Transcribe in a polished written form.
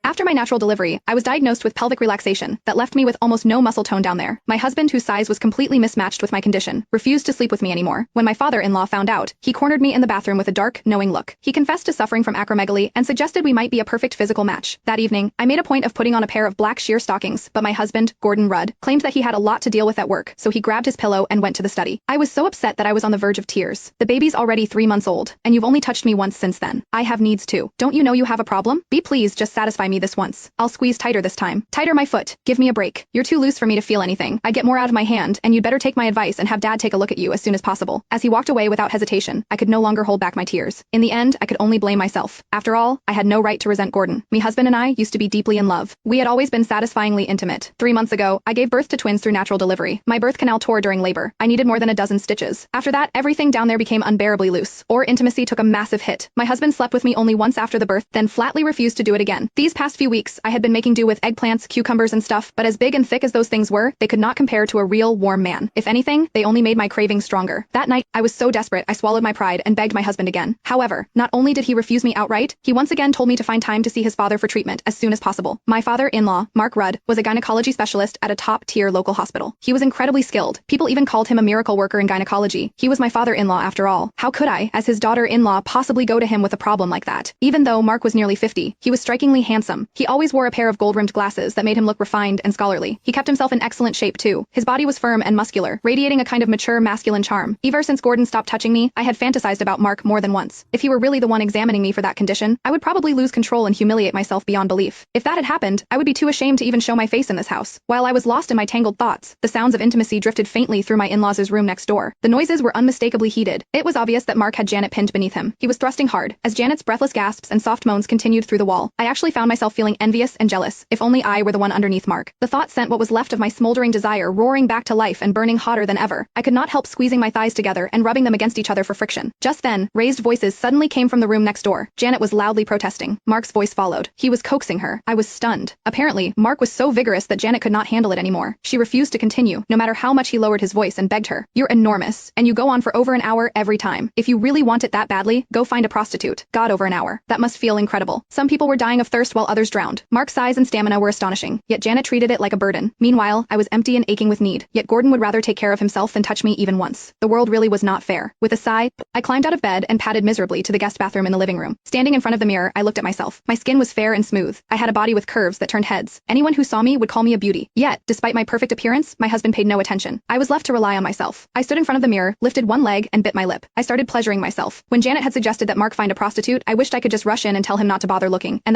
After my natural delivery, I was diagnosed with pelvic relaxation that left me with almost no muscle tone down there. My husband, whose size was completely mismatched with my condition, refused to sleep with me anymore. When my father-in-law found out, he cornered me in the bathroom with a dark, knowing look. He confessed to suffering from acromegaly and suggested we might be a perfect physical match. That evening, I made a point of putting on a pair of black sheer stockings, but my husband, Gordon Rudd, claimed that he had a lot to deal with at work, so he grabbed his pillow and went to the study. I was so upset that I was on the verge of tears. The baby's already 3 months old, and you've only touched me once since then. I have needs too. Don't you know you have a problem? Be please just satisfy me this once. I'll squeeze tighter this time. Tighter my foot. Give me a break. You're too loose for me to feel anything. I get more out of my hand, and you'd better take my advice and have Dad take a look at you as soon as possible. As he walked away without hesitation, I could no longer hold back my tears. In the end, I could only blame myself. After all, I had no right to resent Gordon. My husband and I used to be deeply in love. We had always been satisfyingly intimate. 3 months ago, I gave birth to twins through natural delivery. My birth canal tore during labor. I needed more than a dozen stitches. After that, everything down there became unbearably loose. Our intimacy took a massive hit. My husband slept with me only once after the birth, then flatly refused to do it again. These past few weeks, I had been making do with eggplants, cucumbers and stuff, but as big and thick as those things were, they could not compare to a real warm man. If anything, they only made my cravings stronger. That night, I was so desperate, I swallowed my pride and begged my husband again. However, not only did he refuse me outright, he once again told me to find time to see his father for treatment as soon as possible. My father-in-law, Mark Rudd, was a gynecology specialist at a top-tier local hospital. He was incredibly skilled. People even called him a miracle worker in gynecology. He was my father-in-law after all. How could I, as his daughter-in-law, possibly go to him with a problem like that? Even though Mark was nearly 50, he was strikingly handsome. He always wore a pair of gold-rimmed glasses that made him look refined and scholarly. He kept himself in excellent shape too. His body was firm and muscular, radiating a kind of mature masculine charm. Ever since Gordon stopped touching me, I had fantasized about Mark more than once. If he were really the one examining me for that condition, I would probably lose control and humiliate myself beyond belief. If that had happened, I would be too ashamed to even show my face in this house. While I was lost in my tangled thoughts, the sounds of intimacy drifted faintly through my in-laws' room next door. The noises were unmistakably heated. It was obvious that Mark had Janet pinned beneath him. He was thrusting hard, as Janet's breathless gasps and soft moans continued through the wall. I actually found myself feeling envious and jealous. If only I were the one underneath Mark. The thought sent what was left of my smoldering desire roaring back to life and burning hotter than ever. I could not help squeezing my thighs together and rubbing them against each other for friction. Just then, raised voices suddenly came from the room next door. Janet was loudly protesting. Mark's voice followed. He was coaxing her. I was stunned. Apparently, Mark was so vigorous that Janet could not handle it anymore. She refused to continue, no matter how much he lowered his voice and begged her. You're enormous, and you go on for over an hour every time. If you really want it that badly, go find a prostitute. God, over an hour. That must feel incredible. Some people were dying of thirst while others drowned. Mark's size and stamina were astonishing, yet Janet treated it like a burden. Meanwhile, I was empty and aching with need, yet Gordon would rather take care of himself than touch me even once. The world really was not fair. With a sigh, I climbed out of bed and padded miserably to the guest bathroom in the living room. Standing in front of the mirror, I looked at myself. My skin was fair and smooth. I had a body with curves that turned heads. Anyone who saw me would call me a beauty. Yet, despite my perfect appearance, my husband paid no attention. I was left to rely on myself. I stood in front of the mirror, lifted one leg, and bit my lip. I started pleasuring myself. When Janet had suggested that Mark find a prostitute, I wished I could just rush in and tell him not to bother looking, and that